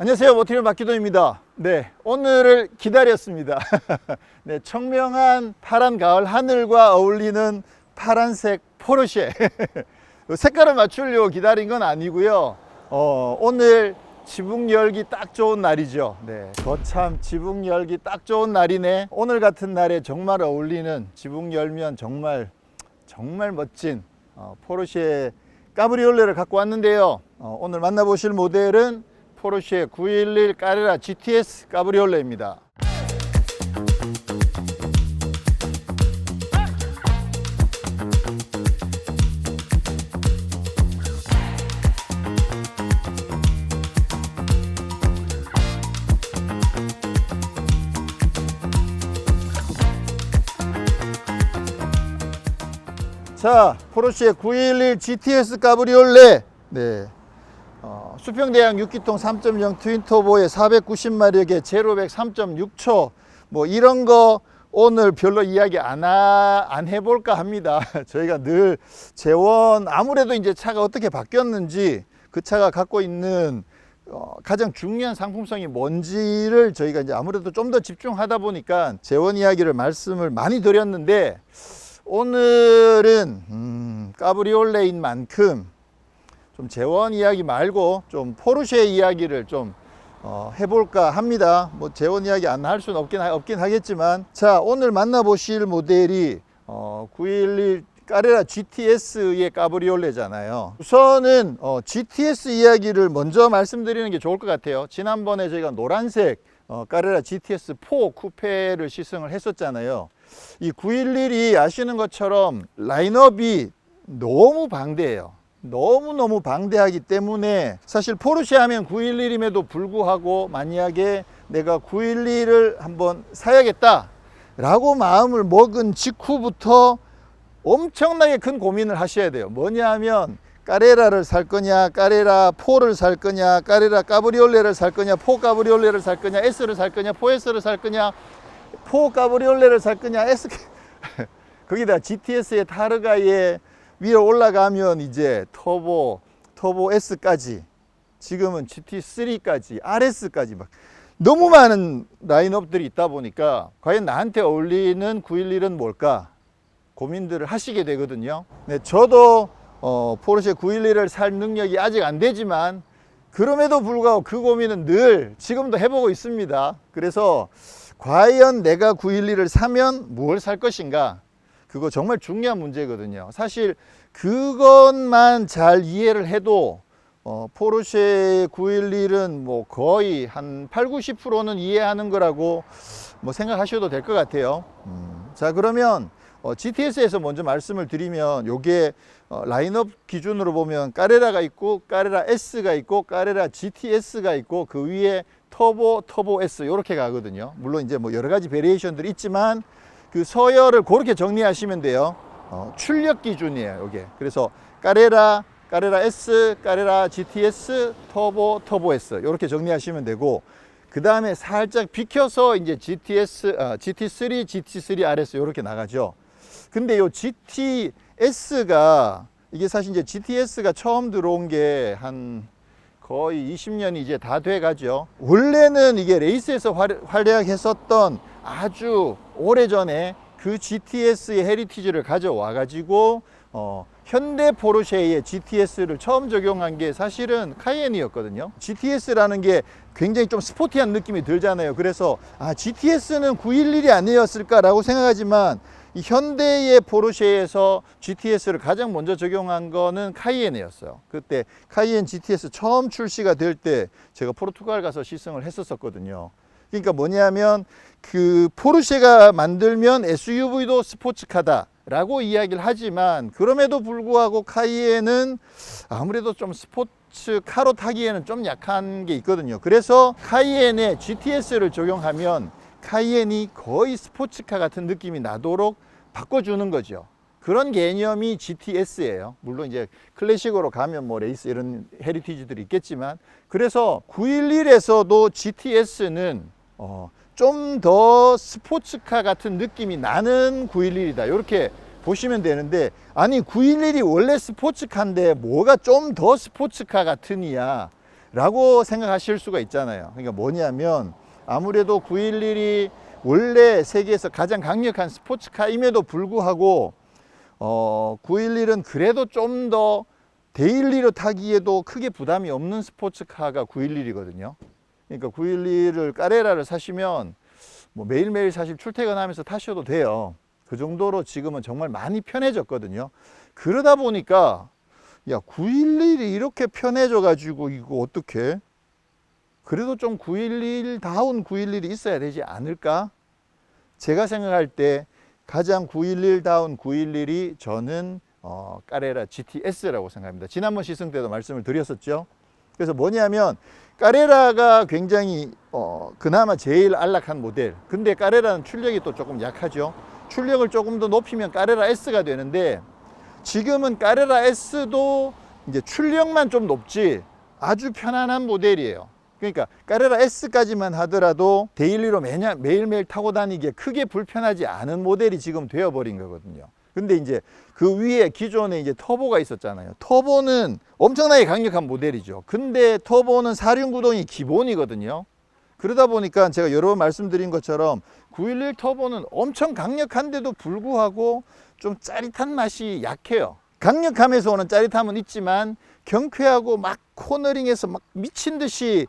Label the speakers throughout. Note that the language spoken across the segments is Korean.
Speaker 1: 안녕하세요, 모티리얼 박기동입니다. 네, 오늘을 기다렸습니다. 네, 청명한 파란 가을 하늘과 어울리는 파란색 포르쉐. 색깔을 맞추려고 기다린 건 아니고요. 오늘 지붕 열기 딱 좋은 날이죠. 네, 거참 지붕 열기 딱 좋은 날이네. 오늘 같은 날에 정말 어울리는, 지붕 열면 정말 멋진 포르쉐 까브리올레를 갖고 왔는데요. 오늘 만나보실 모델은 포르쉐 911 까레라 GTS 까브리올레입니다. 자, 포르쉐 911 GTS 까브리올레. 네. 수평대양 6기통 3.0 트윈터보에 490마력에 제로백 3.6초 뭐 이런 거 오늘 별로 이야기 안 해볼까 합니다. 저희가 늘 재원, 아무래도 이제 차가 어떻게 바뀌었는지, 그 차가 갖고 있는 가장 중요한 상품성이 뭔지를 저희가 이제 아무래도 좀 더 집중하다 보니까 재원 이야기를 말씀을 많이 드렸는데, 오늘은 까브리올레인 만큼 좀 재원 이야기 말고 좀 포르쉐 이야기를 좀 해볼까 합니다. 뭐 재원 이야기 안 할 수는 없긴 하겠지만, 자, 오늘 만나보실 모델이 911 까레라 GTS의 까브리올레잖아요. 우선은 GTS 이야기를 먼저 말씀드리는 게 좋을 것 같아요. 지난번에 저희가 노란색 까레라 GTS 4 쿠페를 시승을 했었잖아요. 이 911이 아시는 것처럼 라인업이 너무 방대해요. 너무너무 방대하기 때문에 사실 포르쉐 하면 911임에도 불구하고 만약에 내가 911을 한번 사야겠다 라고 마음을 먹은 직후부터 엄청나게 큰 고민을 하셔야 돼요. 뭐냐 하면 까레라를 살 거냐, 까레라 4를 살 거냐, 까레라 까브리올레를 살 거냐, 4 까브리올레를 살 거냐, S를 살 거냐, 4S를 살 거냐, 4 까브리올레를 살 거냐, S 거기다 GTS의 타르가에 위에 올라가면 이제 터보 S까지, 지금은 GT3까지, RS까지 막 너무 많은 라인업들이 있다 보니까 과연 나한테 어울리는 911은 뭘까 고민들을 하시게 되거든요. 네, 저도 포르쉐 911을 살 능력이 아직 안 되지만 그럼에도 불구하고 그 고민은 늘 지금도 해보고 있습니다. 그래서 과연 내가 911을 사면 뭘 살 것인가, 그거 정말 중요한 문제거든요. 사실 그것만 잘 이해를 해도 포르쉐 911은 뭐 거의 한 80~90%는 이해하는 거라고 뭐 생각하셔도 될 것 같아요. 자, 그러면 GTS에서 먼저 말씀을 드리면, 요게 라인업 기준으로 보면 까레라가 있고, 까레라 S가 있고, 까레라 GTS가 있고, 그 위에 터보 S 이렇게 가거든요. 물론 이제 뭐 여러 가지 베리에이션들이 있지만 그 서열을 그렇게 정리하시면 돼요. 출력 기준이에요, 이게. 그래서 까레라 S, 까레라 GTS, 터보 S 이렇게 정리하시면 되고, 그 다음에 살짝 비켜서 이제 GT3, GT3 RS 이렇게 나가죠. 근데 요 GTS가, 이게 사실 이제 GTS가 처음 들어온 게 한 거의 20년이 이제 다 돼 가죠. 원래는 이게 레이스에서 활약했었던 아주 오래전에 그 GTS의 헤리티지를 가져와 가지고 현대 포르쉐의 GTS를 처음 적용한 게 사실은 카이엔이었거든요. GTS라는 게 굉장히 좀 스포티한 느낌이 들잖아요. 그래서 GTS는 911이 아니었을까라고 생각하지만, 이 현대의 포르쉐에서 GTS를 가장 먼저 적용한 거는 카이엔이었어요. 그때 카이엔 GTS 처음 출시가 될 때 제가 포르투갈 가서 시승을 했었거든요. 그러니까 뭐냐면, 그 포르쉐가 만들면 SUV도 스포츠카다 라고 이야기를 하지만, 그럼에도 불구하고 카이엔은 아무래도 좀 스포츠카로 타기에는 좀 약한 게 있거든요. 그래서 카이엔에 GTS를 적용하면 카이엔이 거의 스포츠카 같은 느낌이 나도록 바꿔주는 거죠. 그런 개념이 GTS예요. 물론 이제 클래식으로 가면 뭐 레이스 이런 헤리티지들이 있겠지만, 그래서 911에서도 GTS는 좀 더 스포츠카 같은 느낌이 나는 911이다 이렇게 보시면 되는데, 아니 911이 원래 스포츠카인데 뭐가 좀 더 스포츠카 같으냐 라고 생각하실 수가 있잖아요. 그러니까 뭐냐면 아무래도 911이 원래 세계에서 가장 강력한 스포츠카임에도 불구하고 911은 그래도 좀 더 데일리로 타기에도 크게 부담이 없는 스포츠카가 911이거든요. 그러니까 911을 까레라를 사시면 뭐 매일매일 사실 출퇴근하면서 타셔도 돼요. 그 정도로 지금은 정말 많이 편해졌거든요. 그러다 보니까 야 911이 이렇게 편해져 가지고 이거 어떡해? 그래도 좀 911다운 911이 있어야 되지 않을까? 제가 생각할 때 가장 911다운 911이 저는 까레라 GTS라고 생각합니다. 지난번 시승 때도 말씀을 드렸었죠. 그래서 뭐냐면 까레라가 굉장히 그나마 제일 안락한 모델. 근데 까레라는 출력이 또 조금 약하죠. 출력을 조금 더 높이면 까레라 S가 되는데 지금은 까레라 S도 이제 출력만 좀 높지 아주 편안한 모델이에요. 그러니까 까레라 S까지만 하더라도 데일리로 매일매일 타고 다니기에 크게 불편하지 않은 모델이 지금 되어버린 거거든요. 근데 이제 그 위에 기존에 이제 터보가 있었잖아요. 터보는 엄청나게 강력한 모델이죠. 근데 터보는 4륜구동이 기본이거든요. 그러다 보니까 제가 여러 번 말씀드린 것처럼 911 터보는 엄청 강력한데도 불구하고 좀 짜릿한 맛이 약해요. 강력함에서 오는 짜릿함은 있지만 경쾌하고 막 코너링에서 막 미친 듯이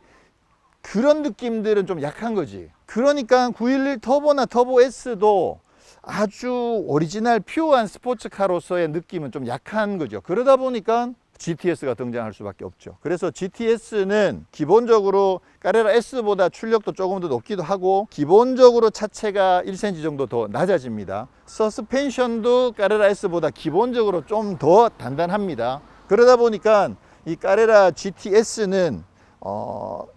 Speaker 1: 그런 느낌들은 좀 약한 거지. 그러니까 911 터보나 터보 S도 아주 오리지널 퓨어한 스포츠카로서의 느낌은 좀 약한 거죠. 그러다 보니까 GTS가 등장할 수밖에 없죠. 그래서 GTS는 기본적으로 까레라 S보다 출력도 조금 더 높기도 하고 기본적으로 차체가 1cm 정도 더 낮아집니다. 서스펜션도 까레라 S보다 기본적으로 좀 더 단단합니다. 그러다 보니까 이 까레라 GTS는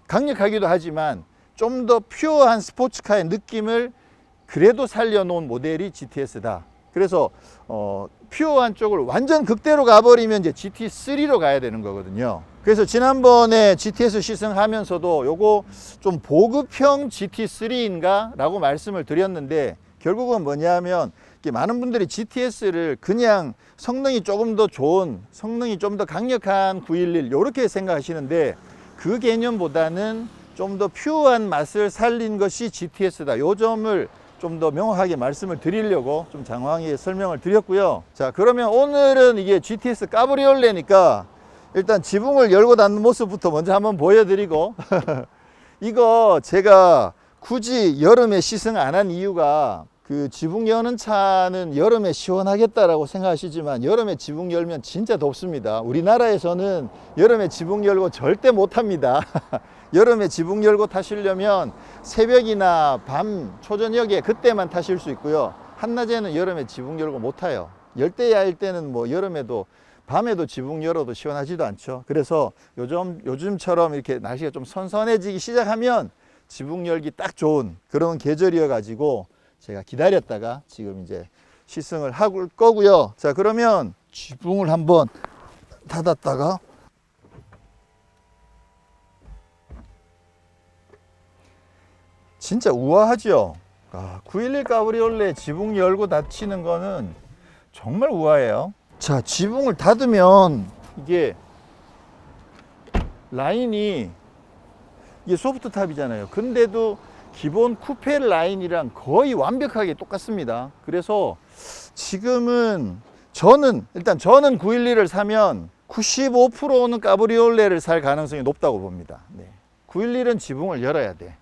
Speaker 1: 강력하기도 하지만 좀 더 퓨어한 스포츠카의 느낌을 그래도 살려놓은 모델이 GTS다. 그래서 퓨어한 쪽을 완전 극대로 가버리면 이제 GT3로 가야 되는 거거든요. 그래서 지난번에 GTS 시승하면서도 요거 좀 보급형 GT3인가 라고 말씀을 드렸는데 결국은 뭐냐면 많은 분들이 GTS를 그냥 성능이 조금 더 좋은, 성능이 좀 더 강력한 911 이렇게 생각하시는데 그 개념보다는 좀 더 퓨어한 맛을 살린 것이 GTS다. 요 점을 좀 더 명확하게 말씀을 드리려고 좀 장황하게 설명을 드렸고요. 자, 그러면 오늘은 이게 GTS 까브리올레니까 일단 지붕을 열고 닫는 모습부터 먼저 한번 보여드리고 이거 제가 굳이 여름에 시승 안 한 이유가 그 지붕 여는 차는 여름에 시원하겠다라고 생각하시지만 여름에 지붕 열면 진짜 덥습니다. 우리나라에서는 여름에 지붕 열고 절대 못 합니다. 여름에 지붕 열고 타시려면 새벽이나 밤 초저녁에 그때만 타실 수 있고요. 한낮에는 여름에 지붕 열고 못 타요. 열대야일 때는 뭐 여름에도 밤에도 지붕 열어도 시원하지도 않죠. 그래서 요즘처럼 이렇게 날씨가 좀 선선해지기 시작하면 지붕 열기 딱 좋은 그런 계절이어 가지고 제가 기다렸다가 지금 이제 시승을 할 거고요. 자, 그러면 지붕을 한번 닫았다가 진짜 우아하죠. 911 까브리올레 지붕 열고 닫히는 거는 정말 우아해요. 자, 지붕을 닫으면 이게 라인이 이게 소프트 탑이잖아요. 근데도 기본 쿠페 라인이랑 거의 완벽하게 똑같습니다. 그래서 지금은 저는 911을 사면 95%는 까브리올레를 살 가능성이 높다고 봅니다. 911은 지붕을 열어야 돼.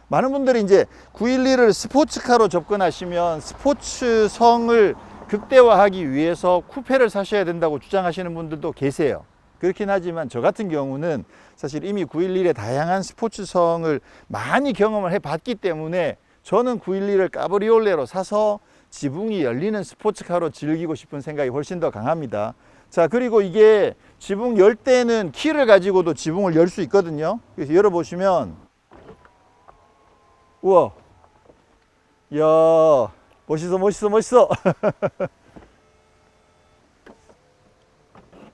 Speaker 1: 많은 분들이 이제 911을 스포츠카로 접근하시면 스포츠성을 극대화하기 위해서 쿠페를 사셔야 된다고 주장하시는 분들도 계세요. 그렇긴 하지만 저 같은 경우는 사실 이미 911의 다양한 스포츠성을 많이 경험을 해봤기 때문에 저는 911을 까브리올레로 사서 지붕이 열리는 스포츠카로 즐기고 싶은 생각이 훨씬 더 강합니다. 자, 그리고 이게 지붕 열 때는 키를 가지고도 지붕을 열 수 있거든요. 그래서 열어보시면 우와, 이야, 멋있어.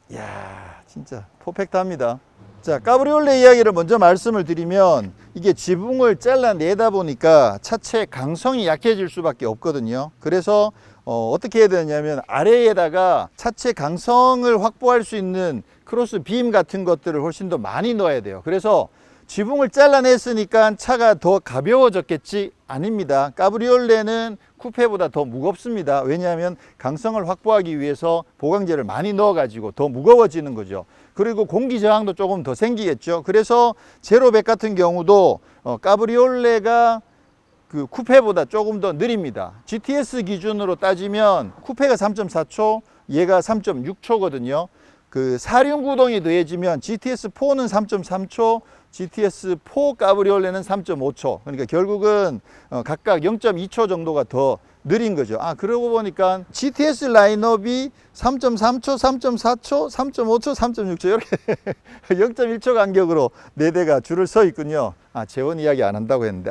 Speaker 1: 이야, 진짜 퍼펙트합니다. 자, 까브리올레 이야기를 먼저 말씀을 드리면 이게 지붕을 잘라내다 보니까 차체 강성이 약해질 수밖에 없거든요. 그래서 어떻게 해야 되냐면 아래에다가 차체 강성을 확보할 수 있는 크로스 빔 같은 것들을 훨씬 더 많이 넣어야 돼요. 그래서 지붕을 잘라냈으니까 차가 더 가벼워졌겠지? 아닙니다. 까브리올레는 쿠페보다 더 무겁습니다. 왜냐하면 강성을 확보하기 위해서 보강제를 많이 넣어가지고 더 무거워지는 거죠. 그리고 공기 저항도 조금 더 생기겠죠. 그래서 제로백 같은 경우도 까브리올레가 그 쿠페보다 조금 더 느립니다. GTS 기준으로 따지면 쿠페가 3.4초, 얘가 3.6초거든요. 그 사륜구동이 더해지면 GTS4는 3.3초, GTS4 까브리올레는 3.5초. 그러니까 결국은 각각 0.2초 정도가 더 느린 거죠. 그러고 보니까 GTS 라인업이 3.3초, 3.4초, 3.5초, 3.6초 이렇게 0.1초 간격으로 4대가 줄을 서 있군요. 재원 이야기 안 한다고 했는데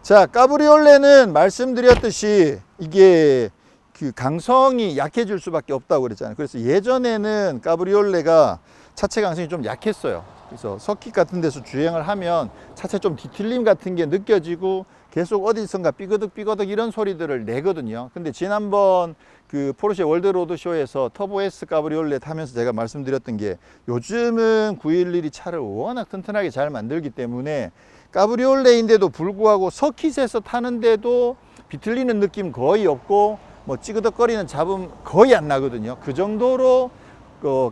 Speaker 1: 자, 까브리올레는 말씀드렸듯이 이게 그 강성이 약해질 수밖에 없다고 그랬잖아요. 그래서 예전에는 까브리올레가 차체 강성이 좀 약했어요. 그래서 서킷 같은 데서 주행을 하면 차체 좀 뒤틀림 같은 게 느껴지고 계속 어디선가 삐그덕 이런 소리들을 내거든요. 근데 지난번 그 포르쉐 월드 로드쇼에서 터보 S 까브리올레 타면서 제가 말씀드렸던 게 요즘은 911이 차를 워낙 튼튼하게 잘 만들기 때문에 까브리올레인데도 불구하고 서킷에서 타는데도 비틀리는 느낌 거의 없고 뭐 찌그덕거리는 잡음 거의 안 나거든요. 그 정도로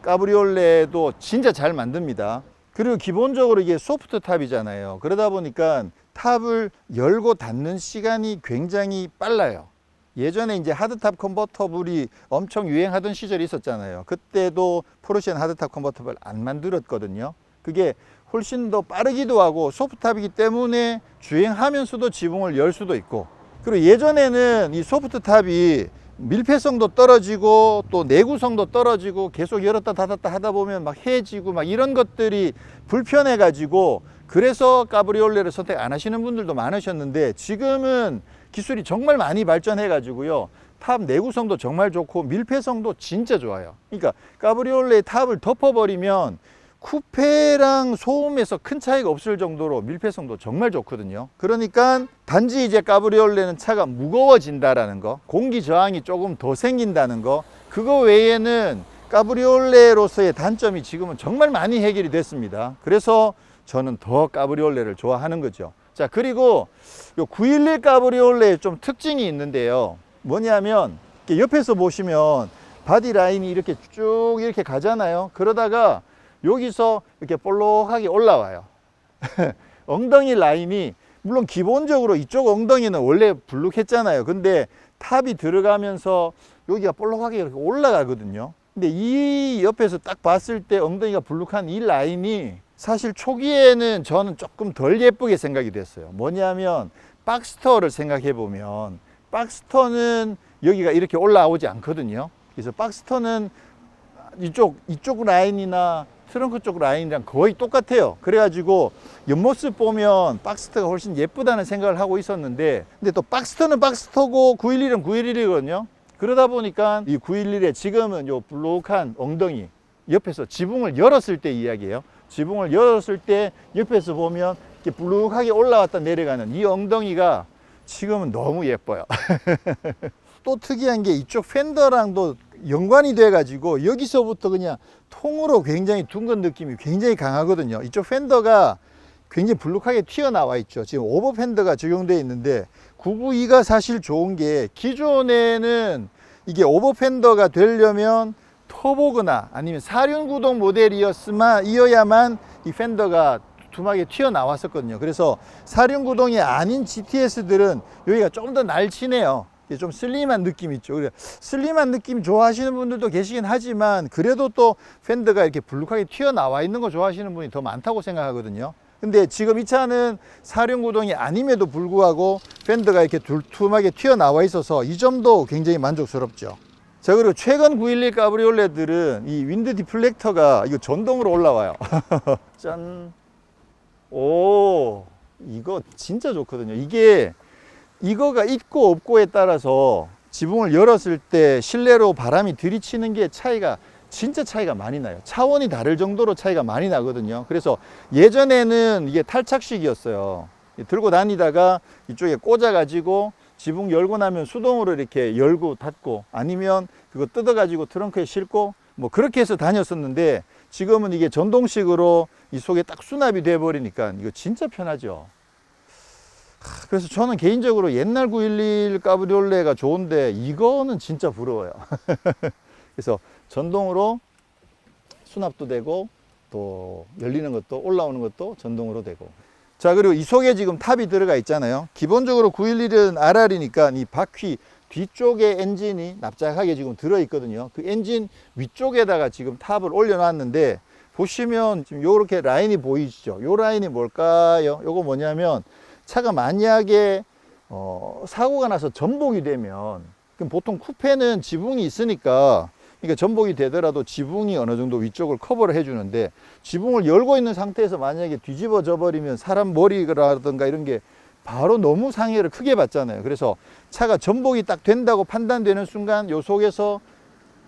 Speaker 1: 까브리올레도 진짜 잘 만듭니다. 그리고 기본적으로 이게 소프트 탑이잖아요. 그러다 보니까 탑을 열고 닫는 시간이 굉장히 빨라요. 예전에 이제 하드탑 컨버터블이 엄청 유행하던 시절이 있었잖아요. 그때도 포르쉐는 하드탑 컨버터블 안 만들었거든요. 그게 훨씬 더 빠르기도 하고 소프트탑이기 때문에 주행하면서도 지붕을 열 수도 있고, 그리고 예전에는 이 소프트탑이 밀폐성도 떨어지고 또 내구성도 떨어지고 계속 열었다 닫았다 하다 보면 막 해지고 막 이런 것들이 불편해 가지고 그래서 까브리올레를 선택 안 하시는 분들도 많으셨는데, 지금은 기술이 정말 많이 발전해 가지고요, 탑 내구성도 정말 좋고 밀폐성도 진짜 좋아요. 그러니까 까브리올레의 탑을 덮어버리면 쿠페랑 소음에서 큰 차이가 없을 정도로 밀폐성도 정말 좋거든요. 그러니까 단지 이제 까브리올레는 차가 무거워진다라는 거, 공기 저항이 조금 더 생긴다는 거, 그거 외에는 까브리올레로서의 단점이 지금은 정말 많이 해결이 됐습니다. 그래서 저는 더 까브리올레를 좋아하는 거죠. 자, 그리고 요 911 까브리올레의 좀 특징이 있는데요. 뭐냐면 옆에서 보시면 바디 라인이 이렇게 쭉 이렇게 가잖아요. 그러다가 여기서 이렇게 볼록하게 올라와요. 엉덩이 라인이, 물론 기본적으로 이쪽 엉덩이는 원래 불룩했잖아요. 근데 탑이 들어가면서 여기가 볼록하게 이렇게 올라가거든요. 근데 이 옆에서 딱 봤을 때 엉덩이가 불룩한 이 라인이 사실 초기에는 저는 조금 덜 예쁘게 생각이 됐어요. 뭐냐면 박스터를 생각해 보면 박스터는 여기가 이렇게 올라오지 않거든요. 그래서 박스터는 이쪽 라인이나 트렁크 쪽 라인이랑 거의 똑같아요. 그래가지고 옆모습 보면 박스터가 훨씬 예쁘다는 생각을 하고 있었는데, 근데 또 박스터는 박스터고 911은 911이거든요. 그러다 보니까 이 911에 지금은 요 블록한 엉덩이, 옆에서 지붕을 열었을 때 이야기예요. 지붕을 열었을 때 옆에서 보면 이렇게 블룩하게 올라왔다 내려가는 이 엉덩이가 지금은 너무 예뻐요. 또 특이한 게 이쪽 팬더랑도 연관이 돼 가지고 여기서부터 그냥 통으로 굉장히 둥근 느낌이 굉장히 강하거든요. 이쪽 팬더가 굉장히 불룩하게 튀어나와 있죠. 지금 오버 팬더가 적용되어 있는데 992가 사실 좋은 게, 기존에는 이게 오버 팬더가 되려면 터보거나 아니면 사륜구동 모델이어야만 이 팬더가 두툼하게 튀어나왔었거든요. 그래서 사륜구동이 아닌 GTS들은 여기가 좀 더 날씬해요. 좀 슬림한 느낌이 있죠. 슬림한 느낌 좋아하시는 분들도 계시긴 하지만 그래도 또 팬더가 이렇게 불룩하게 튀어나와 있는 거 좋아하시는 분이 더 많다고 생각하거든요. 근데 지금 이 차는 사륜구동이 아님에도 불구하고 팬더가 이렇게 두툼하게 튀어나와 있어서 이 점도 굉장히 만족스럽죠. 자, 그리고 최근 911 까브리올레들은 이 윈드 디플렉터가 이거 전동으로 올라와요. 짠. 오, 이거 진짜 좋거든요. 이거가 있고 없고에 따라서 지붕을 열었을 때 실내로 바람이 들이치는 게 차이가 진짜 차이가 많이 나요. 차원이 다를 정도로 차이가 많이 나거든요. 그래서 예전에는 이게 탈착식이었어요. 들고 다니다가 이쪽에 꽂아 가지고 지붕 열고 나면 수동으로 이렇게 열고 닫고, 아니면 그거 뜯어 가지고 트렁크에 싣고 뭐 그렇게 해서 다녔었는데, 지금은 이게 전동식으로 이 속에 딱 수납이 돼 버리니까 이거 진짜 편하죠. 그래서 저는 개인적으로 옛날 911 카브리올레가 좋은데 이거는 진짜 부러워요. 그래서 전동으로 수납도 되고, 또 열리는 것도, 올라오는 것도 전동으로 되고. 자, 그리고 이 속에 지금 탑이 들어가 있잖아요. 기본적으로 911은 RR이니까 이 바퀴 뒤쪽에 엔진이 납작하게 지금 들어 있거든요. 그 엔진 위쪽에다가 지금 탑을 올려 놨는데, 보시면 지금 요렇게 라인이 보이시죠? 요 라인이 뭘까요? 요거 뭐냐면, 차가 만약에 사고가 나서 전복이 되면, 그럼 보통 쿠페는 지붕이 있으니까, 그러니까 전복이 되더라도 지붕이 어느 정도 위쪽을 커버를 해주는데, 지붕을 열고 있는 상태에서 만약에 뒤집어져 버리면 사람 머리라든가 이런 게 바로 너무 상해를 크게 받잖아요. 그래서 차가 전복이 딱 된다고 판단되는 순간 요 속에서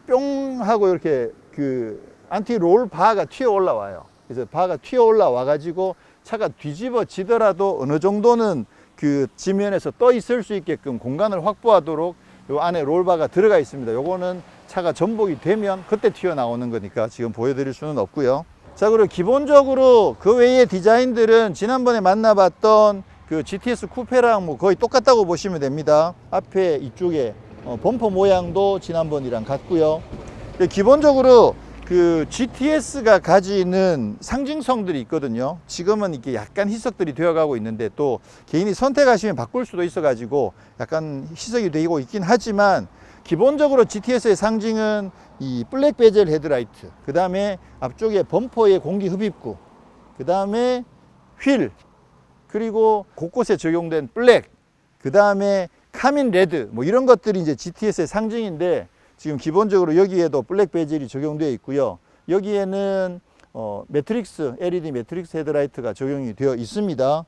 Speaker 1: 뿅 하고 이렇게 그 안티롤 바가 튀어 올라와요. 그래서 바가 튀어 올라와 가지고 차가 뒤집어지더라도 어느 정도는 그 지면에서 떠 있을 수 있게끔 공간을 확보하도록 요 안에 롤바가 들어가 있습니다. 요거는 차가 전복이 되면 그때 튀어나오는 거니까 지금 보여드릴 수는 없고요. 자, 그리고 기본적으로 그 외의 디자인들은 지난번에 만나봤던 그 GTS 쿠페랑 뭐 거의 똑같다고 보시면 됩니다. 앞에 이쪽에 범퍼 모양도 지난번이랑 같고요. 기본적으로 그 GTS가 가지는 상징성들이 있거든요. 지금은 이렇게 약간 희석들이 되어가고 있는데, 또 개인이 선택하시면 바꿀 수도 있어 가지고 약간 희석이 되고 있긴 하지만, 기본적으로 GTS의 상징은 이 블랙 베젤 헤드라이트, 그 다음에 앞쪽에 범퍼의 공기 흡입구, 그 다음에 휠, 그리고 곳곳에 적용된 블랙, 그 다음에 카민 레드, 뭐 이런 것들이 이제 GTS의 상징인데, 지금 기본적으로 여기에도 블랙 베젤이 적용되어 있고요. 여기에는 매트릭스, LED 매트릭스 헤드라이트가 적용이 되어 있습니다.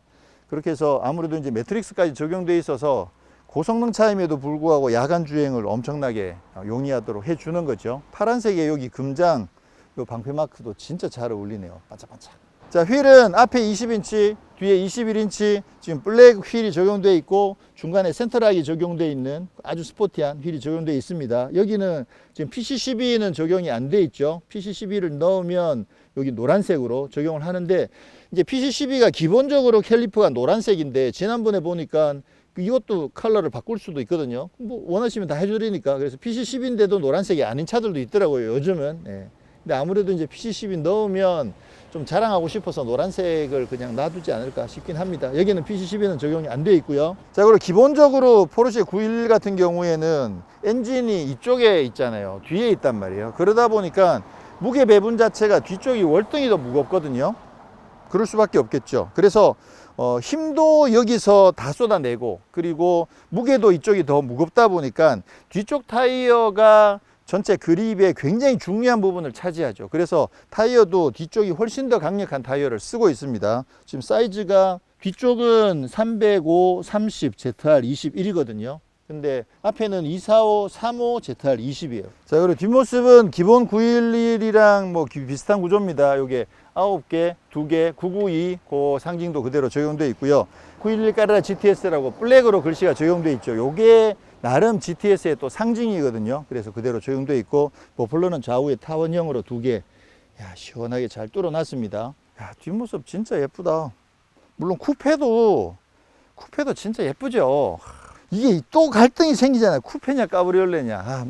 Speaker 1: 그렇게 해서 아무래도 이제 매트릭스까지 적용되어 있어서 고성능 차임에도 불구하고 야간 주행을 엄청나게 용이하도록 해주는 거죠. 파란색의 여기 금장, 요 방패 마크도 진짜 잘 어울리네요. 반짝반짝. 자, 휠은 앞에 20인치, 뒤에 21인치 지금 블랙 휠이 적용되어 있고, 중간에 센터락이 적용되어 있는 아주 스포티한 휠이 적용되어 있습니다. 여기는 지금 PC12는 적용이 안 돼 있죠. PC12를 넣으면 여기 노란색으로 적용을 하는데, 이제 PC12가 기본적으로 캘리퍼가 노란색인데, 지난번에 보니까 이것도 컬러를 바꿀 수도 있거든요. 뭐 원하시면 다 해주리니까. 그래서 PC10인데도 노란색이 아닌 차들도 있더라고요, 요즘은. 예. 근데 아무래도 이제 PC10이 넣으면 좀 자랑하고 싶어서 노란색을 그냥 놔두지 않을까 싶긴 합니다. 여기는 PC12는 적용이 안 되어 있고요. 자, 그리고 기본적으로 포르쉐 911 같은 경우에는 엔진이 이쪽에 있잖아요. 뒤에 있단 말이에요. 그러다 보니까 무게 배분 자체가 뒤쪽이 월등히 더 무겁거든요. 그럴 수밖에 없겠죠. 그래서 힘도 여기서 다 쏟아내고, 그리고 무게도 이쪽이 더 무겁다 보니까 뒤쪽 타이어가 전체 그립에 굉장히 중요한 부분을 차지하죠. 그래서 타이어도 뒤쪽이 훨씬 더 강력한 타이어를 쓰고 있습니다. 지금 사이즈가 뒤쪽은 305, 30, ZR 21이거든요. 근데 앞에는 245, 35, ZR 20이에요. 자, 그리고 뒷모습은 기본 911이랑 뭐 비슷한 구조입니다. 요게 9개, 2개, 992, 그 상징도 그대로 적용되어 있고요. 911 까르라 GTS라고 블랙으로 글씨가 적용되어 있죠. 요게 나름 GTS의 또 상징이거든요. 그래서 그대로 적용되어 있고, 머플러는 좌우에 타원형으로 2개. 야, 시원하게 잘 뚫어놨습니다. 야, 뒷모습 진짜 예쁘다. 물론 쿠페도 진짜 예쁘죠. 이게 또 갈등이 생기잖아요. 쿠페냐 카브리올레냐. 아,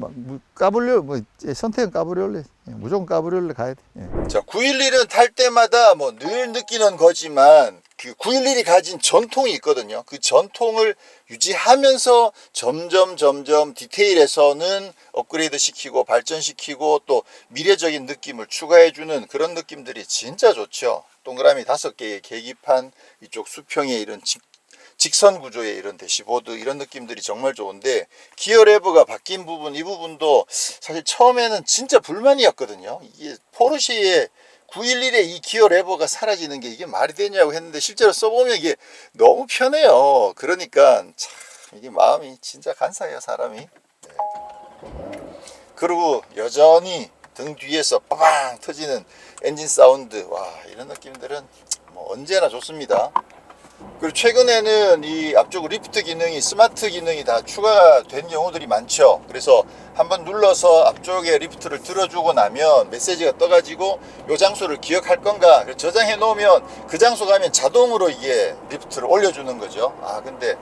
Speaker 1: 카브리올레, 선택은 카브리올레. 무조건 카브리올레 가야 돼. 예. 자, 911은 탈 때마다 뭐 늘 느끼는 거지만, 그 911이 가진 전통이 있거든요. 그 전통을 유지하면서 점점 디테일에서는 업그레이드 시키고 발전시키고, 또 미래적인 느낌을 추가해주는 그런 느낌들이 진짜 좋죠. 동그라미 5개의 계기판, 이쪽 수평의 이런 직선 구조의 이런 대시보드, 이런 느낌들이 정말 좋은데, 기어 레버가 바뀐 부분, 이 부분도 사실 처음에는 진짜 불만이었거든요. 이게 포르쉐의 911의 이 기어 레버가 사라지는 게 이게 말이 되냐고 했는데, 실제로 써보면 이게 너무 편해요. 그러니까 참 이게 마음이 진짜 간사해요, 사람이. 네. 그리고 여전히 등 뒤에서 빠방 터지는 엔진 사운드, 와 이런 느낌들은 뭐 언제나 좋습니다. 그리고 최근에는 이 앞쪽 리프트 기능이 스마트 기능이 다 추가된 경우들이 많죠. 그래서 한번 눌러서 앞쪽에 리프트를 들어주고 나면 메시지가 떠가지고 요 장소를 기억할 건가 저장해 놓으면 그 장소 가면 자동으로 이게 리프트를 올려주는 거죠. 아 근데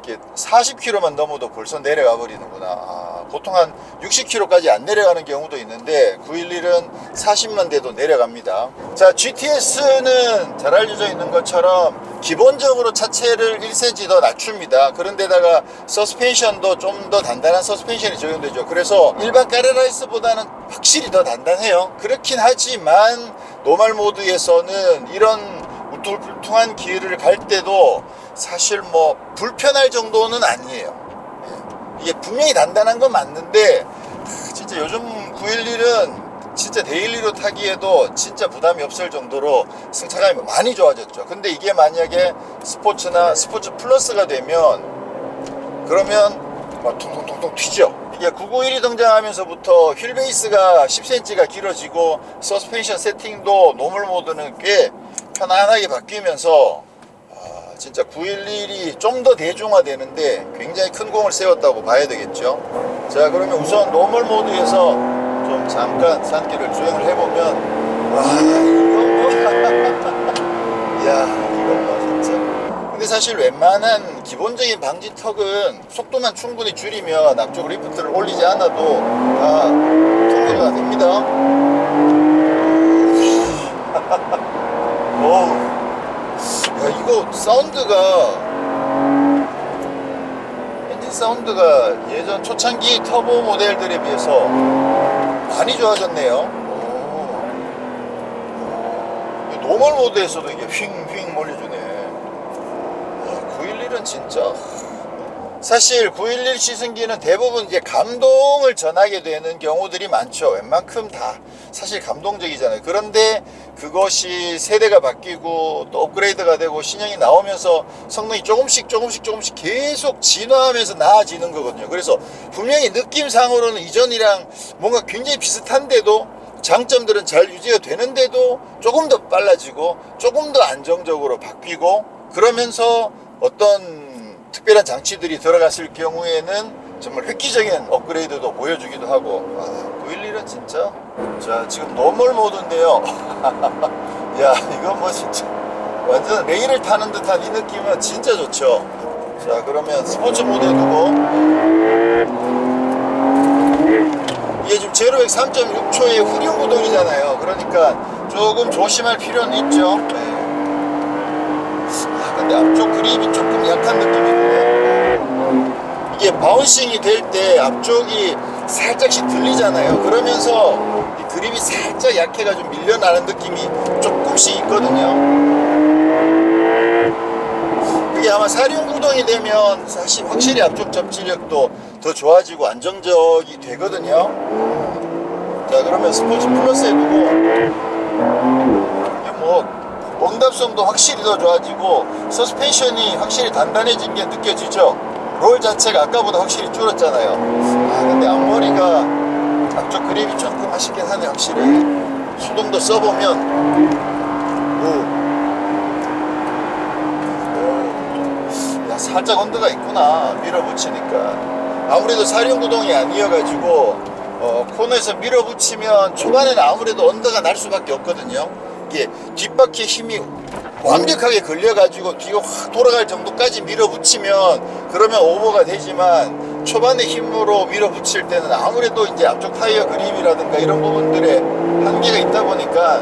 Speaker 1: 이게 40km만 넘어도 벌써 내려가 버리는구나. 아, 보통 한 60km까지 안 내려가는 경우도 있는데 911은 40만 돼도 내려갑니다. 자, GTS는 잘 알려져 있는 것처럼 기본적으로 차체를 1cm 더 낮춥니다. 그런데다가 서스펜션도 좀 더 단단한 서스펜션이 적용되죠. 그래서 일반 카레라이스보다는 확실히 더 단단해요. 그렇긴 하지만 노멀 모드에서는 이런 우퉁불퉁한 길을 갈 때도 사실 뭐 불편할 정도는 아니에요. 이게 분명히 단단한 건 맞는데 진짜 요즘 911은 진짜 데일리로 타기에도 진짜 부담이 없을 정도로 승차감이 많이 좋아졌죠. 근데 이게 만약에 스포츠나 스포츠 플러스가 되면 그러면 막 통통통통 튀죠. 이게 991이 등장하면서부터 휠 베이스가 10cm가 길어지고 서스펜션 세팅도 노멀 모드는 꽤 편안하게 바뀌면서 진짜 911이 좀 더 대중화되는데 굉장히 큰 공을 세웠다고 봐야 되겠죠. 자, 그러면 우선 노멀 모드에서 좀 잠깐 산길을 주행을 해보면 와 이거 뭐 야 이거 뭐 진짜. 근데 사실 웬만한 기본적인 방지턱은 속도만 충분히 줄이면 앞쪽 리프트를 올리지 않아도 다 통과가 됩니다. 오. 야, 이거 엔진 사운드가 예전 초창기 터보 모델들에 비해서 많이 좋아졌네요. 노멀 모드에서도 이게 휙휙 몰려주네. 911은 진짜 사실 911 시승기는 대부분 이제 감동을 전하게 되는 경우들이 많죠. 웬만큼 다 사실 감동적이잖아요. 그런데 그것이 세대가 바뀌고 또 업그레이드가 되고 신형이 나오면서 성능이 조금씩 계속 진화하면서 나아지는 거거든요. 그래서 분명히 느낌상으로는 이전이랑 뭔가 굉장히 비슷한데도 장점들은 잘 유지가 되는데도 조금 더 빨라지고 조금 더 안정적으로 바뀌고 그러면서 어떤 특별한 장치들이 들어갔을 경우에는 정말 획기적인 업그레이드도 보여주기도 하고 911은 진짜. 자, 지금 노멀 모드인데요. 야 이거 뭐 진짜 완전 레일을 타는 듯한 이 느낌은 진짜 좋죠. 자, 그러면 스포츠 모드에 두고 이게 지금 제로백 3.6초의 후륜 구동이잖아요. 그러니까 조금 조심할 필요는 있죠. 네. 근데 앞쪽 그립이 조금 약한 느낌이 드네. 이게 바운싱이 될 때 앞쪽이 살짝씩 들리잖아요. 그러면서 이 그립이 살짝 약해가지고 밀려나는 느낌이 조금씩 있거든요. 그게 아마 사륜 구동이 되면 사실 확실히 앞쪽 접지력도 더 좋아지고 안정적이 되거든요. 자, 그러면 스포츠 플러스에 두고 뭐 응답성도 확실히 더 좋아지고 서스펜션이 확실히 단단해진 게 느껴지죠. 롤 자체가 아까보다 확실히 줄었잖아요. 근데 앞머리가 앞쪽 그립이 조금 아쉽긴 하네. 확실히 수동도 써보면 야, 살짝 언더가 있구나. 밀어붙이니까 아무래도 사륜 구동이 아니어가지고 코너에서 밀어붙이면 초반에는 아무래도 언더가 날 수밖에 없거든요. 이게 뒷바퀴에 힘이 완벽하게 걸려가지고 뒤가 확 돌아갈 정도까지 밀어붙이면 그러면 오버가 되지만 초반에 힘으로 밀어붙일 때는 아무래도 이제 앞쪽 타이어 그립이라든가 이런 부분들에 한계가 있다 보니까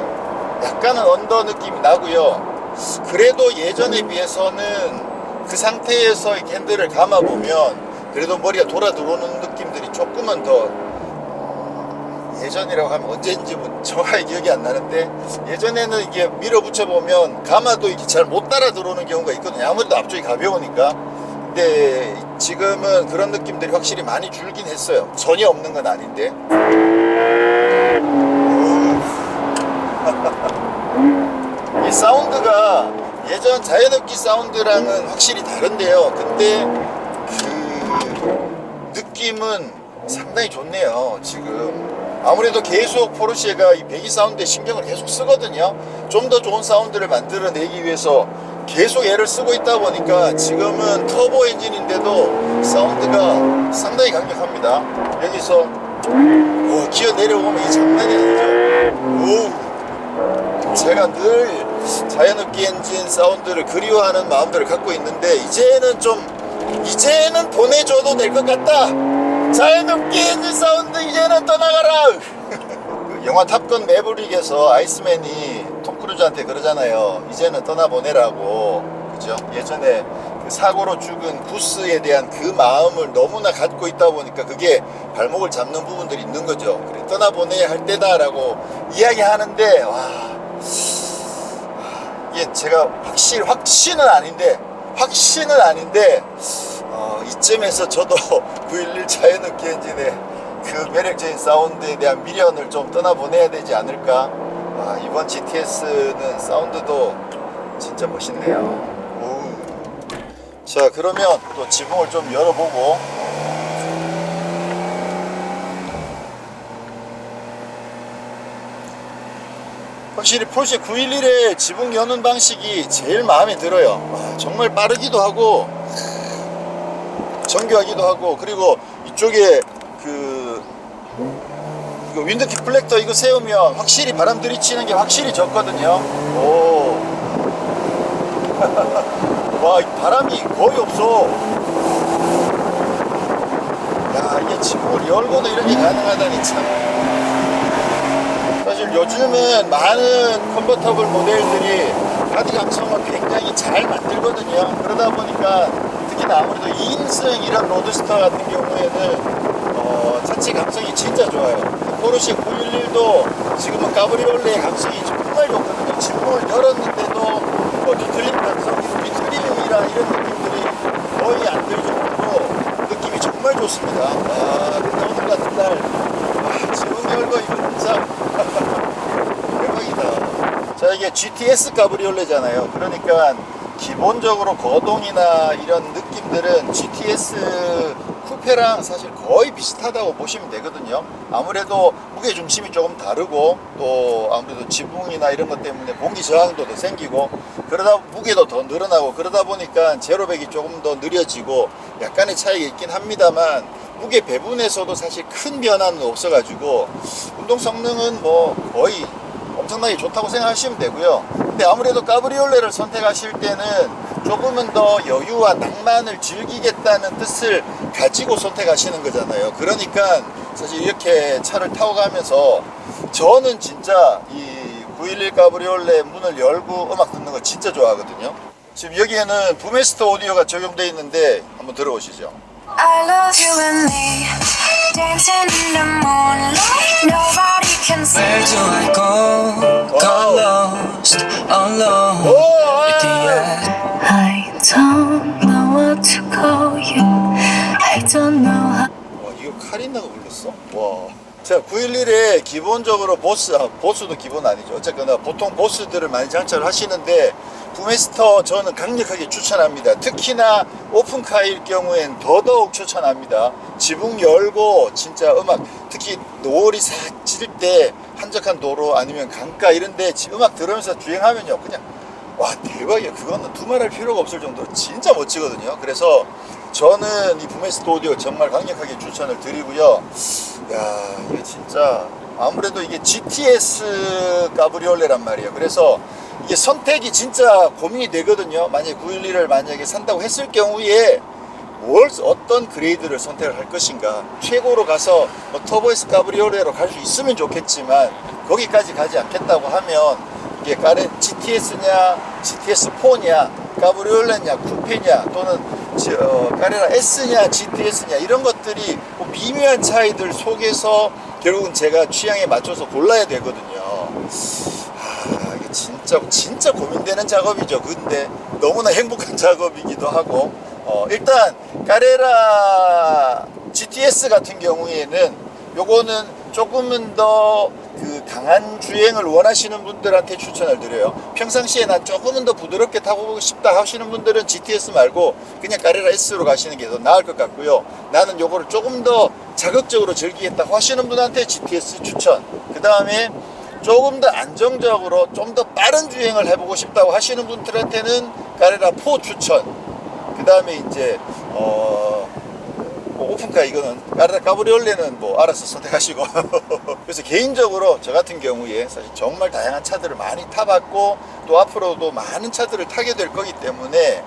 Speaker 1: 약간은 언더 느낌이 나고요. 그래도 예전에 비해서는 그 상태에서 핸들을 감아보면 그래도 머리가 돌아 들어오는 느낌들이 조금은 더 예전이라고 하면 언제인지 뭐 정확하게 기억이 안 나는데 예전에는 이게 밀어붙여 보면 감아도 이게 잘 못 따라 들어오는 경우가 있거든요. 아무래도 앞쪽이 가벼우니까. 근데 지금은 그런 느낌들이 확실히 많이 줄긴 했어요. 전혀 없는 건 아닌데. 이 사운드가 예전 자연흡기 사운드랑은 확실히 다른데요. 근데 그 느낌은 상당히 좋네요. 지금 아무래도 계속 포르쉐가 이 배기 사운드에 신경을 계속 쓰거든요. 좀 더 좋은 사운드를 만들어내기 위해서 계속 애를 쓰고 있다 보니까 지금은 터보 엔진인데도 사운드가 상당히 강력합니다. 여기서 기어 내려오면 이게 장난이 아니죠. 제가 늘 자연흡기 엔진 사운드를 그리워하는 마음들을 갖고 있는데 이제는 보내줘도 될 것 같다. 자연흡기 엔진 사운드 이제는 떠나가라. 그 영화 탑건 매브릭에서 아이스맨이 톰 크루즈한테 그러잖아요. 이제는 떠나보내라고. 그죠? 예전에 그 사고로 죽은 구스에 대한 그 마음을 너무나 갖고 있다 보니까 그게 발목을 잡는 부분들이 있는 거죠. 그래, 떠나보내야 할 때다라고 이야기하는데, 와, 이게 제가 확신은 아닌데 이쯤에서 저도 911 자연흡기 엔진의 그 매력적인 사운드에 대한 미련을 좀 떠나보내야 되지 않을까. 이번 GTS는 사운드도 진짜 멋있네요. 자, 그러면 또 지붕을 좀 열어보고, 확실히 포르쉐 911의 지붕 여는 방식이 제일 마음에 들어요. 정말 빠르기도 하고 정교하기도 하고, 그리고 이쪽에 그 윈드 디플렉터 이거 세우면 확실히 바람 들이치는 게 확실히 적거든요. 와, 바람이 거의 없어. 야, 이게 지붕을 열고도 이렇게 가능하다니 참. 사실 요즘은 많은 컨버터블 모델들이 바디 감성을 굉장히 잘 만들거든요. 그러다 보니까 특히나 아무래도 2인승 이런 로드스터 같은 경우에는 자체 감성이 진짜 좋아요. 포르쉐 911도 지금은 가브리올레의 감성이 정말 좋거든요. 지붕을 열었는데도 뒤틀림 감성, 뒤틀림이라 이런 느낌들이 거의 안 들 정도로 느낌이 정말 좋습니다. 근데 오늘 같은 날 지붕 열고 이거 진짜 대박이다. 자, 이게 GTS 가브리올레잖아요. 그러니까 기본적으로 거동이나 이런 느낌들은 GTS 쿠페랑 사실 거의 비슷하다고 보시면 되거든요. 아무래도 무게 중심이 조금 다르고, 또 아무래도 지붕이나 이런 것 때문에 공기 저항도 더 생기고, 그러다 무게도 더 늘어나고, 그러다 보니까 제로백이 조금 더 느려지고 약간의 차이가 있긴 합니다만, 무게 배분에서도 사실 큰 변화는 없어가지고 운동 성능은 뭐 거의 엄청나게 좋다고 생각하시면 되고요. 근데 아무래도 가브리올레를 선택하실 때는 조금은 더 여유와 낭만을 즐기겠다는 뜻을 가지고 선택하시는 거잖아요. 그러니까 사실 이렇게 차를 타고 가면서 저는 진짜 이 911 가브리올레 문을 열고 음악 듣는 거 진짜 좋아하거든요. 지금 여기에는 부메스터 오디오가 적용되어 있는데 한번 들어보시죠.
Speaker 2: I love you and me, dancing in the moonlight. Nobody can see. Where do I go? Got lost, alone at the end. I don't know what to call you. I don't know how.
Speaker 1: 와, 이거 카리나가 불렀어? 와. 자, 911에 기본적으로 보스도 기본 아니죠. 어쨌거나 보통 보스들을 많이 장착을 하시는데, 부메스터 저는 강력하게 추천합니다. 특히나 오픈카일 경우엔 더더욱 추천합니다. 지붕 열고 진짜 음악, 특히 노을이 싹 질 때 한적한 도로 아니면 강가 이런데 음악 들으면서 주행하면요, 그냥 와, 대박이야. 그거는 두말할 필요가 없을 정도로 진짜 멋지거든요. 그래서 저는 이 부메스터 오디오 정말 강력하게 추천을 드리고요. 야, 이게 진짜 아무래도 이게 GTS 가브리올레란 말이에요. 그래서 이게 선택이 진짜 고민이 되거든요. 만약에 911을 만약에 산다고 했을 경우에 어떤 그레이드를 선택을 할 것인가. 최고로 가서 뭐 터보 S 가브리올레로 갈 수 있으면 좋겠지만 거기까지 가지 않겠다고 하면 이게 GTS냐 GTS4냐 가브리올레냐 쿠페냐 또는 카레라 S냐 GTS냐 이런 것들이 뭐 미묘한 차이들 속에서 결국은 제가 취향에 맞춰서 골라야 되거든요. 이게 진짜 고민되는 작업이죠. 근데 너무나 행복한 작업이기도 하고, 일단 카레라 GTS 같은 경우에는 요거는 조금은 더 그 강한 주행을 원하시는 분들한테 추천을 드려요. 평상시에 난 조금은 더 부드럽게 타고 싶다 하시는 분들은 GTS 말고 그냥 카레라 S로 가시는 게 더 나을 것 같고요. 나는 요거를 조금 더 자극적으로 즐기겠다 하시는 분한테 GTS 추천. 그 다음에 조금 더 안정적으로 좀 더 빠른 주행을 해보고 싶다고 하시는 분들한테는 카레라 4 추천. 그 다음에 이제 뭐 오픈카 이거는 카레라 카브리올레는 뭐 알아서 선택하시고 그래서 개인적으로 저 같은 경우에 사실 정말 다양한 차들을 많이 타봤고 또 앞으로도 많은 차들을 타게 될 거기 때문에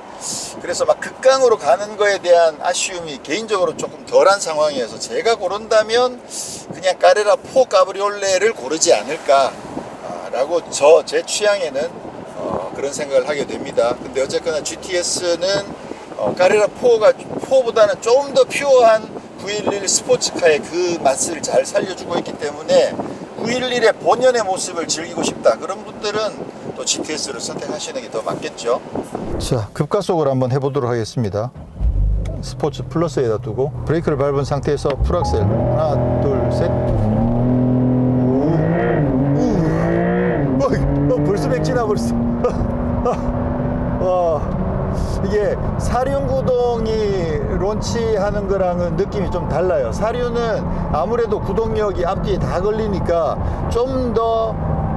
Speaker 1: 그래서 막 극강으로 가는 거에 대한 아쉬움이 개인적으로 조금 덜한 상황이어서 제가 고른다면 그냥 카레라 4 카브리올레를 고르지 않을까 라고 제 취향에는 그런 생각을 하게 됩니다. 근데 어쨌거나 GTS는 카레라 4보다는 조금 더 퓨어한 911 스포츠카의 그 맛을 잘 살려주고 있기 때문에 911의 본연의 모습을 즐기고 싶다 그런 분들은 또 GTS를 선택하시는 게 더 맞겠죠. 자, 급가속을 한번 해보도록 하겠습니다. 스포츠 플러스에다 두고 브레이크를 밟은 상태에서 풀악셀 하나 둘셋 벌써 백지나 벌써 와, 이게 사륜구동이 론치하는 거랑은 느낌이 좀 달라요. 사륜은 아무래도 구동력이 앞뒤에 다 걸리니까 좀 더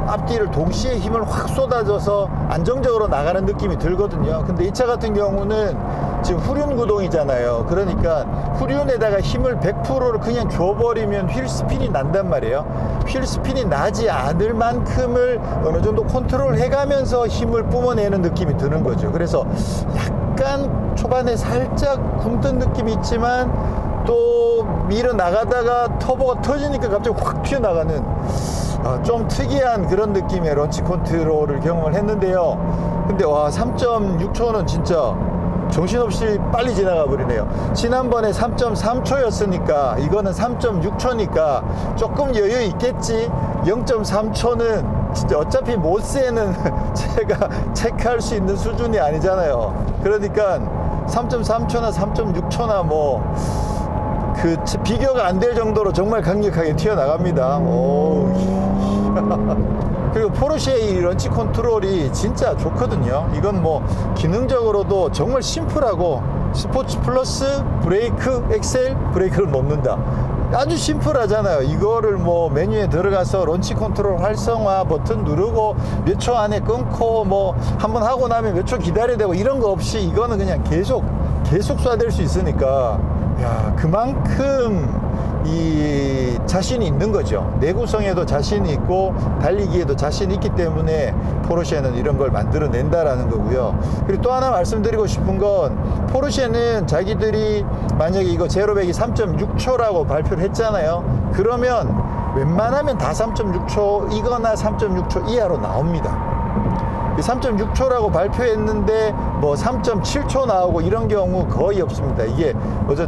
Speaker 1: 앞뒤를 동시에 힘을 확 쏟아져서 안정적으로 나가는 느낌이 들거든요. 근데 이 차 같은 경우는 지금 후륜 구동이잖아요. 그러니까 후륜에다가 힘을 100%를 그냥 줘버리면 휠 스핀이 난단 말이에요. 휠 스핀이 나지 않을 만큼을 어느 정도 컨트롤 해가면서 힘을 뿜어내는 느낌이 드는 거죠. 그래서 약간 초반에 살짝 굼뜬 느낌이 있지만 또 밀어 나가다가 터보가 터지니까 갑자기 확 튀어나가는 좀 특이한 그런 느낌의 런치 컨트롤을 경험을 했는데요. 근데 와, 3.6초는 진짜 정신없이 빨리 지나가 버리네요. 지난번에 3.3초였으니까 이거는 3.6초니까 조금 여유 있겠지. 0.3초는 진짜 어차피 모스에는 제가 체크할 수 있는 수준이 아니잖아요. 그러니까 3.3초나 3.6초나 뭐 그 비교가 안 될 정도로 정말 강력하게 튀어나갑니다. 오. 그리고 포르쉐의 이 런치 컨트롤이 진짜 좋거든요. 이건 뭐 기능적으로도 정말 심플하고 스포츠 플러스 브레이크 엑셀 브레이크를 놓는다. 아주 심플하잖아요. 이거를 뭐 메뉴에 들어가서 런치 컨트롤 활성화 버튼 누르고 몇 초 안에 끊고 뭐 한번 하고 나면 몇 초 기다려야 되고 이런 거 없이 이거는 그냥 계속 쏴댈 수 있으니까 야, 그만큼 이 자신이 있는 거죠. 내구성에도 자신이 있고 달리기에도 자신이 있기 때문에 포르쉐는 이런 걸 만들어낸다라는 거고요. 그리고 또 하나 말씀드리고 싶은 건 포르쉐는 자기들이 만약에 이거 제로백이 3.6초라고 발표를 했잖아요. 그러면 웬만하면 다 3.6초 이거나 3.6초 이하로 나옵니다. 3.6초라고 발표했는데 뭐 3.7초 나오고 이런 경우 거의 없습니다. 이게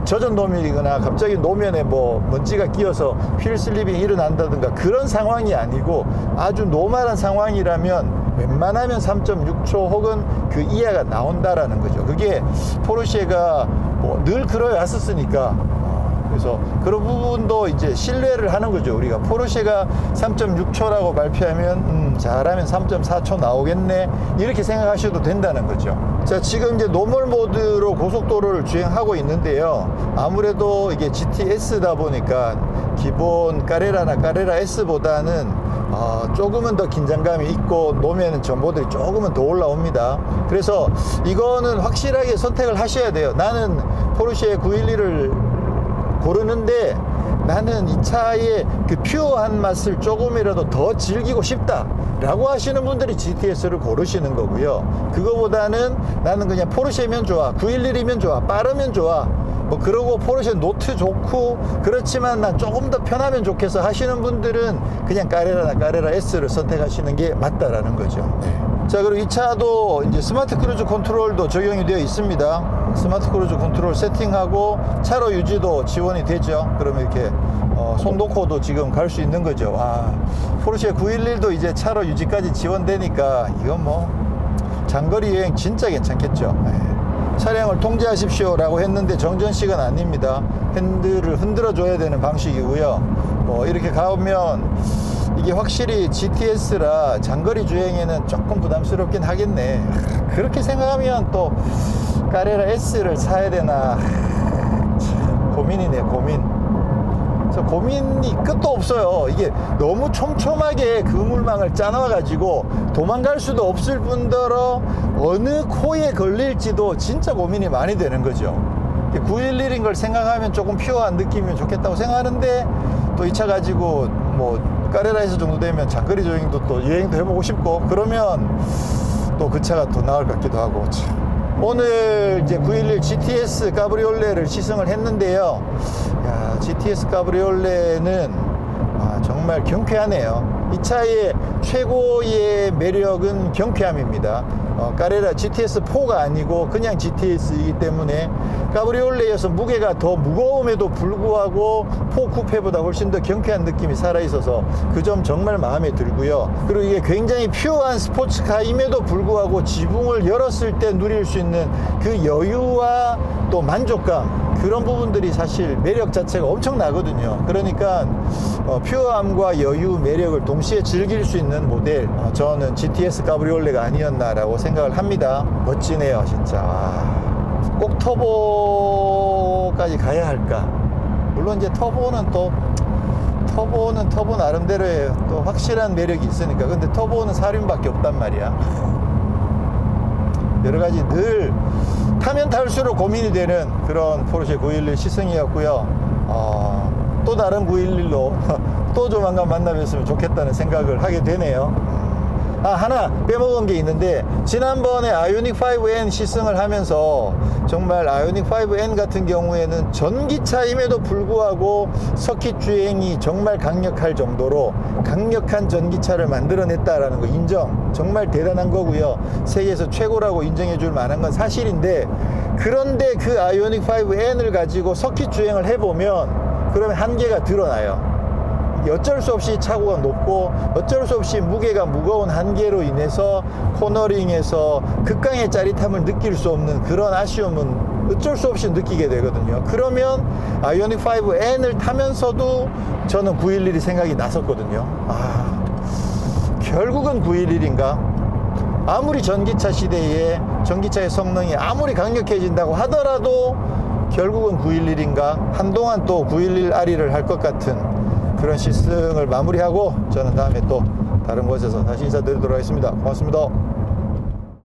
Speaker 1: 젖은 노면이거나 갑자기 노면에 뭐 먼지가 끼어서 휠 슬립이 일어난다든가 그런 상황이 아니고 아주 노멀한 상황이라면 웬만하면 3.6초 혹은 그 이하가 나온다라는 거죠. 그게 포르쉐가 뭐 늘 그래왔었으니까 그래서 그런 부분도 이제 신뢰를 하는 거죠. 우리가 포르쉐가 3.6초라고 발표하면 잘하면 3.4초 나오겠네 이렇게 생각하셔도 된다는 거죠. 자, 지금 이제 노멀 모드로 고속도로를 주행하고 있는데요. 아무래도 이게 GTS다 보니까 기본 카레라나 카레라 S보다는 조금은 더 긴장감이 있고 노면 정보들이 조금은 더 올라옵니다. 그래서 이거는 확실하게 선택을 하셔야 돼요. 나는 포르쉐 911을 고르는데 나는 이 차의 그 퓨어한 맛을 조금이라도 더 즐기고 싶다 라고 하시는 분들이 GTS를 고르시는 거고요. 그거보다는 나는 그냥 포르쉐면 좋아, 911이면 좋아, 빠르면 좋아, 뭐 그러고 포르쉐 노트 좋고 그렇지만 난 조금 더 편하면 좋겠어 하시는 분들은 그냥 카레라나 카레라 S를 선택하시는 게 맞다라는 거죠. 네. 자, 그리고 이 차도 이제 스마트 크루즈 컨트롤도 적용이 되어 있습니다. 스마트 크루즈 컨트롤 세팅하고 차로 유지도 지원이 되죠. 그러면 이렇게 손 놓고도 지금 갈 수 있는 거죠. 와, 포르쉐 911도 이제 차로 유지까지 지원되니까 이건 뭐 장거리 여행 진짜 괜찮겠죠. 네. 차량을 통제하십시오 라고 했는데 정전식은 아닙니다. 핸들을 흔들어 줘야 되는 방식이고요. 뭐 이렇게 가면 이게 확실히 GTS라 장거리 주행에는 조금 부담스럽긴 하겠네. 그렇게 생각하면 또 까레라 S를 사야 되나, 참 고민이네, 고민. 그래서 고민이 끝도 없어요. 이게 너무 촘촘하게 그물망을 짜놔가지고 도망갈 수도 없을 뿐더러 어느 코에 걸릴지도 진짜 고민이 많이 되는 거죠. 911인 걸 생각하면 조금 퓨어한 느낌이면 좋겠다고 생각하는데, 또 이 차 가지고 뭐 까레라에서 정도 되면 장거리 주행도 또 여행도 해보고 싶고, 그러면 또 그 차가 더 나을 것 같기도 하고. 참. 오늘 이제 911 GTS 카브리올레를 시승을 했는데요. 야, GTS 카브리올레는 정말 경쾌하네요. 이 차의 최고의 매력은 경쾌함입니다. 까레라 GTS4가 아니고 그냥 GTS이기 때문에 카브리올레여서 무게가 더 무거움에도 불구하고 4 쿠페보다 훨씬 더 경쾌한 느낌이 살아있어서 그 점 정말 마음에 들고요. 그리고 이게 굉장히 퓨어한 스포츠카임에도 불구하고 지붕을 열었을 때 누릴 수 있는 그 여유와 또 만족감, 그런 부분들이 사실 매력 자체가 엄청나거든요. 그러니까 퓨어함과 여유, 매력을 동시에 즐길 수 있는 모델, 저는 GTS 카브리올레가 아니었나라고 생각을 합니다. 멋지네요, 진짜. 꼭 터보까지 가야 할까? 물론 이제 터보는 터보 나름대로의 또 확실한 매력이 있으니까. 근데 터보는 사륜밖에 없단 말이야. 여러 가지 늘 타면 탈수록 고민이 되는 그런 포르쉐 911 시승이었고요. 또 다른 911로 또 조만간 만나뵀으면 좋겠다는 생각을 하게 되네요. 하나 빼먹은 게 있는데, 지난번에 아이오닉 5N 시승을 하면서 정말 아이오닉 5N 같은 경우에는 전기차임에도 불구하고 서킷 주행이 정말 강력할 정도로 강력한 전기차를 만들어냈다라는 거 인정, 정말 대단한 거고요. 세계에서 최고라고 인정해 줄 만한 건 사실인데, 그런데 그 아이오닉 5N을 가지고 서킷 주행을 해보면 그러면 한계가 드러나요. 어쩔 수 없이 차고가 높고 어쩔 수 없이 무게가 무거운 한계로 인해서 코너링에서 극강의 짜릿함을 느낄 수 없는 그런 아쉬움은 어쩔 수 없이 느끼게 되거든요. 그러면 아이오닉 5N을 타면서도 저는 911이 생각이 났었거든요. 결국은 911인가? 아무리 전기차 시대에 전기차의 성능이 아무리 강력해진다고 하더라도 결국은 911인가? 한동안 또 911R를 할 것 같은 그런 시승을 마무리하고 저는 다음에 또 다른 곳에서 다시 인사드리도록 하겠습니다. 고맙습니다.